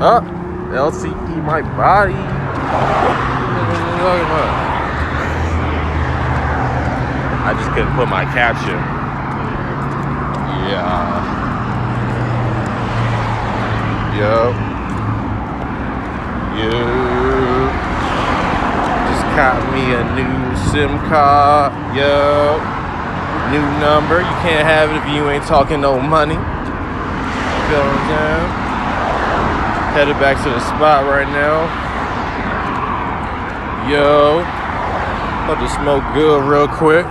up. LCE my body. I just couldn't put my caption. Yeah. Yup. You just got me a new SIM card. Yup. New number. You can't have it if you ain't talking no money. Feel what I'm saying? Headed back to the spot right now. Yo. About to smoke good real quick.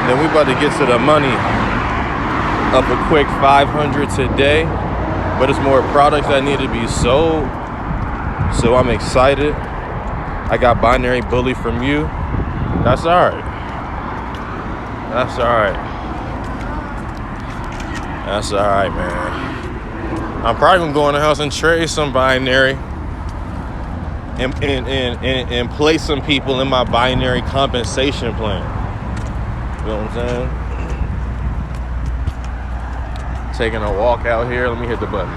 Then we about to get to the money. Up a quick 500 today. But it's more products that need to be sold. So I'm excited. I got Binary Bully from you. That's alright. That's alright. That's alright, man. I'm probably gonna go in the house and trade some Binary and place some people in my Binary compensation plan. You know what I'm saying? Taking a walk out here. Let me hit the button.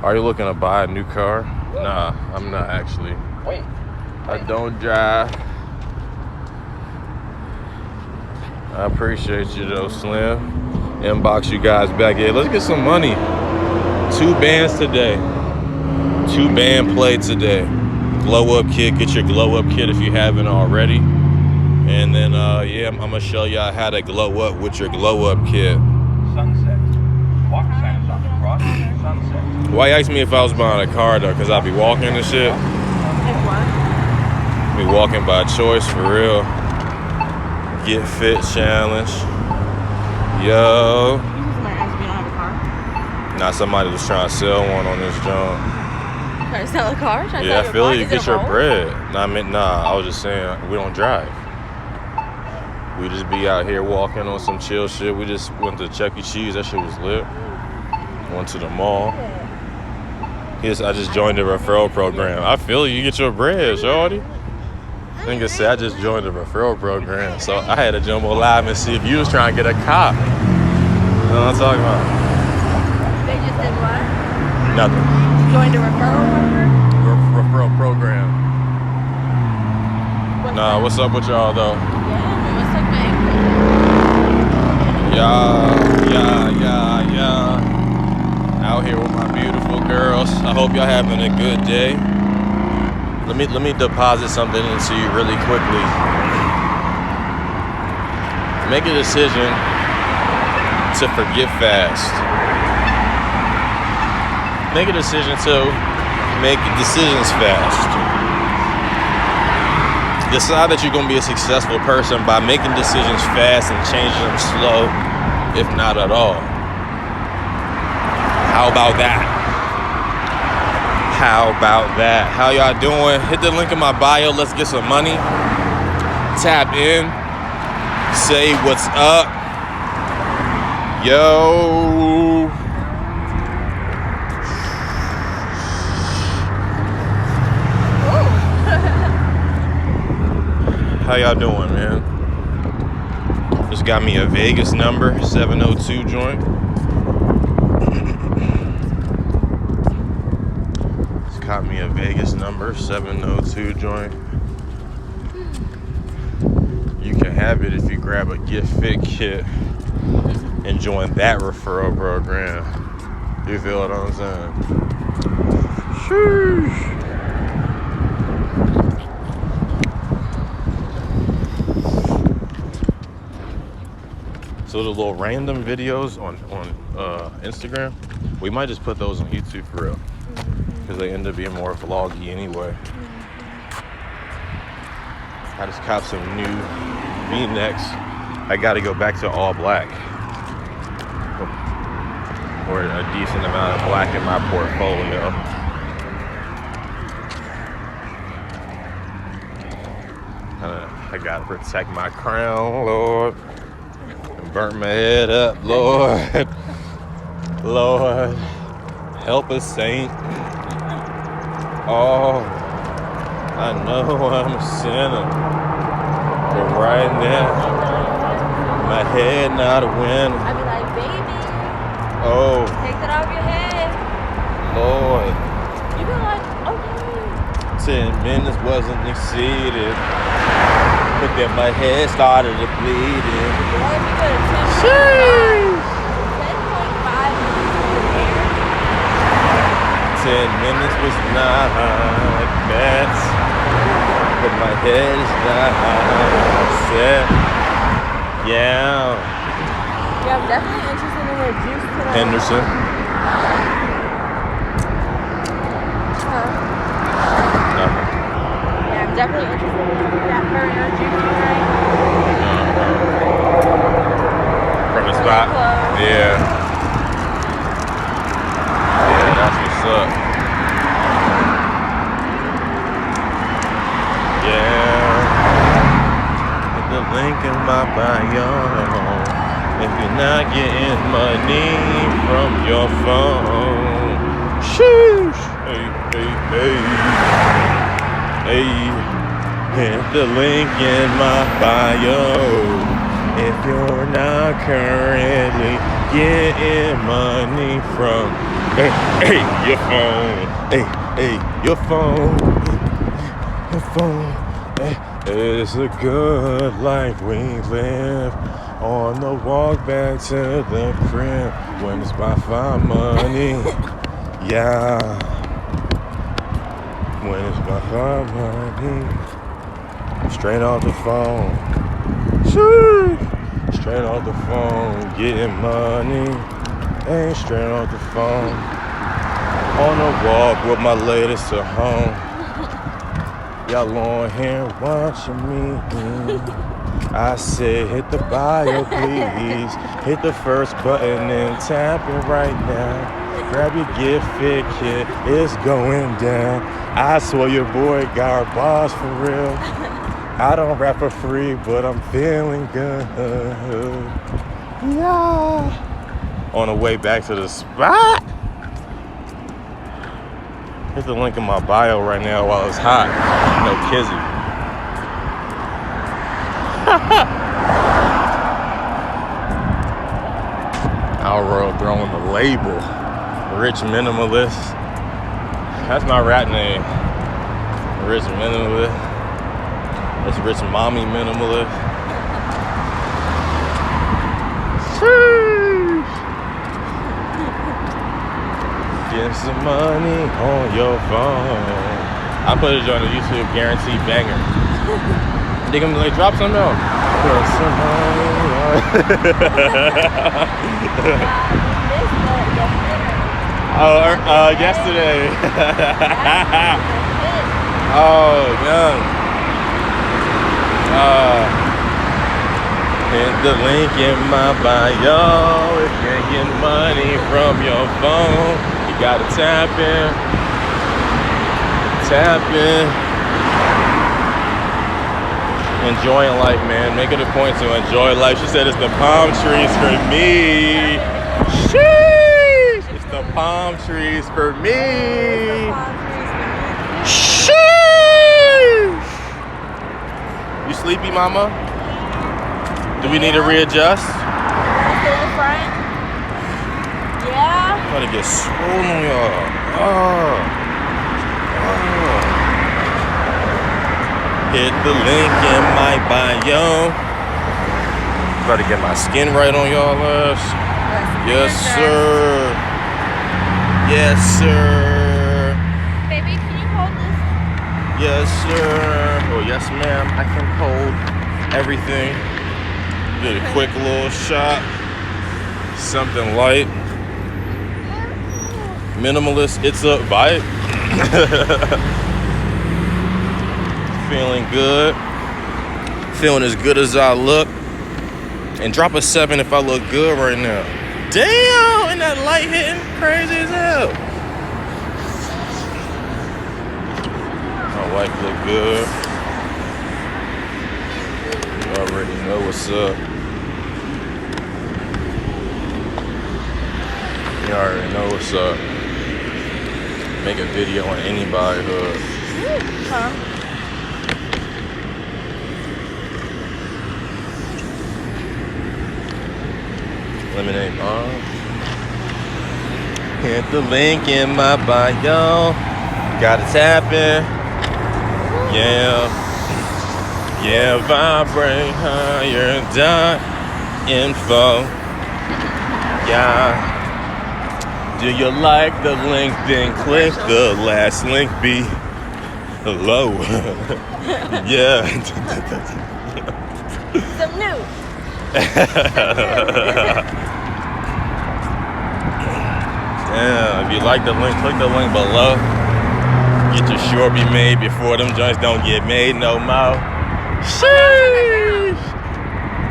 Are you looking to buy a new car? Nah, I'm not actually. Wait. I don't drive. I appreciate you though, Slim. Inbox you guys back here. Let's get some money. 2 bands today. 2 band play today. Glow up kit. Get your glow up kit if you haven't already. And then, yeah, I'm gonna show y'all how to glow up with your glow up kit. Sunset. Walk signs on the cross. Sunset. Why you ask me if I was buying a car though? Cause I be walking and shit. Be walking by choice for real. Get fit challenge. Yo. You might ask me, you don't have a car? Nah, somebody was trying to sell one on this joint. Trying to sell a car? Yeah, I feel you. Get your bread. Nah, I was just saying we don't drive. We just be out here walking on some chill shit. We just went to Chuck E. Cheese. That shit was lit. Went to the mall. Yes, I just joined the referral program. I feel you. Get your bread, shorty. Nigga said I just joined the referral program. So I had to jump on live and see if you was trying to get a cop. You know what I'm talking about? They just did what? Nothing. Joined a referral program? Referral program. Nah, what's up with y'all though? Yeah. Out here with my beautiful girls. I hope y'all having a good day. Let me deposit something into you really quickly. Make a decision to forgive fast. Make a decision to make decisions fast. Decide that you're going to be a successful person by making decisions fast and changing them slow, if not at all. How about that? How about that? How y'all doing? Hit the link in my bio. Let's get some money. Tap in. Say what's up. Yo. How y'all doing, man? Just got me a Vegas number, 702 joint. Just got me a Vegas number, 702 joint. You can have it if you grab a gift fit kit and join that referral program. You feel what I'm saying? Sheesh. So the little random videos on Instagram, we might just put those on YouTube for real, because they end up being more vloggy anyway. I just copped some new V-necks. I got to go back to all black, or a decent amount of black in my portfolio. I gotta protect my crown, Lord. Burnt my head up, Lord. Lord, help a saint. Oh, I know I'm a sinner, but right now, my head not a winner. I'd be like, baby. Oh. Take it bob your head. Lord. You been like, okay. 10 minutes wasn't exceeded. But then my head started to bleeding. What if you go to 10.5? Sheesh. 10.5 minutes 10 minutes was not bad. But my head is not set. Yeah. Yeah, I'm definitely interested in the juice today. Henderson. Huh? Nothing. Yeah, I'm definitely interested in that burner juice today. From the spot. Close. Yeah. Yeah, that's what's up. Yeah. Hit the link in my bio. If you're not getting money from your phone. Sheesh. Hey, hey, hey. Hey. Hit the link in my bio. If you're not currently getting money from your phone. Your phone. Your phone. It's a good life we live. On the walk back to the crib when it's by find money. Yeah. When it's by find money. Straight off the phone. Straight off the phone. Getting money. Ain't straight off the phone. On the walk with my latest at home. Y'all on here watching me. I said hit the bio please. Hit the first button and tap it right now. Grab your gift fit kit, it's going down. I swear your boy got our boss for real. I don't rap for free, but I'm feeling good. Yeah. On the way back to the spot. Hit the link in my bio right now while it's hot. No kizzy. Alro throwing the label. Rich Minimalist. That's my rap name. Rich Minimalist. That's Rich Mommy Minimalist. Get some money on your phone. I put it on the YouTube guaranteed banger. They gonna like drop something else. Put some money on. Yesterday. Oh, young. Hit the link in my bio. If you're getting money from your phone, you gotta tap in. Tap in. Enjoying life, man. Make it a point to enjoy life. She said it's the palm trees for me. Sheesh! It's the palm trees for me. Sheesh! You sleepy, mama? Do we need to readjust? Yeah. I'm gonna get swollen, y'all. Oh. Hit the link in my bio. Gotta get my skin right on y'all ass. Yes, sir. Yes, sir. Baby, can you hold this? Yes, sir. Oh, yes, ma'am. I can hold everything. Did a quick little shot. Something light. Minimalist. It's a bite. Feeling good. Feeling as good as I look. And drop a 7 if I look good right now. Damn! And that light hitting crazy as hell. My wife look good. You already know what's up. You already know what's up. Make a video on anybody's hood. Huh? Lemonade bomb. Hit the link in my bio. Gotta tap in. Yeah. Yeah, vibrate higher. Info. Yeah. Do you like the link? Then click the last link below. Yeah. Some new. Yeah, if you like the link, click the link below. Get your short be made before them joints don't get made no more. Sheesh.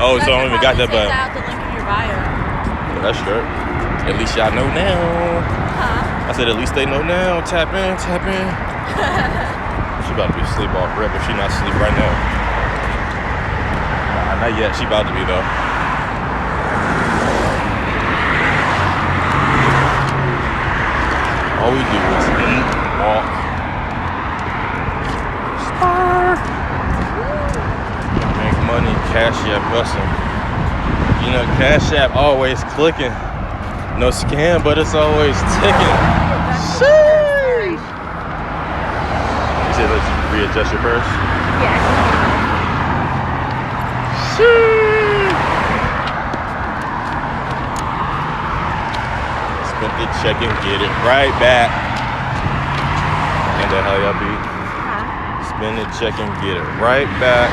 Oh, so I don't even got that button. Out the link in your bio. Yeah, that's good. At least y'all know now. Huh? I said at least they know now. Tap in, tap in. She about to be asleep off rip, but she not asleep right now. Nah, not yet. She about to be though. All we do is eat, walk, spar, make money, Cash App busting. You know, Cash App always clicking. No scam, but it's always ticking. Sheesh. You said let's readjust your purse? Yeah. Sheesh. Spend the check and get it right back. And the hell y'all be? Huh? Spend the check and get it right back.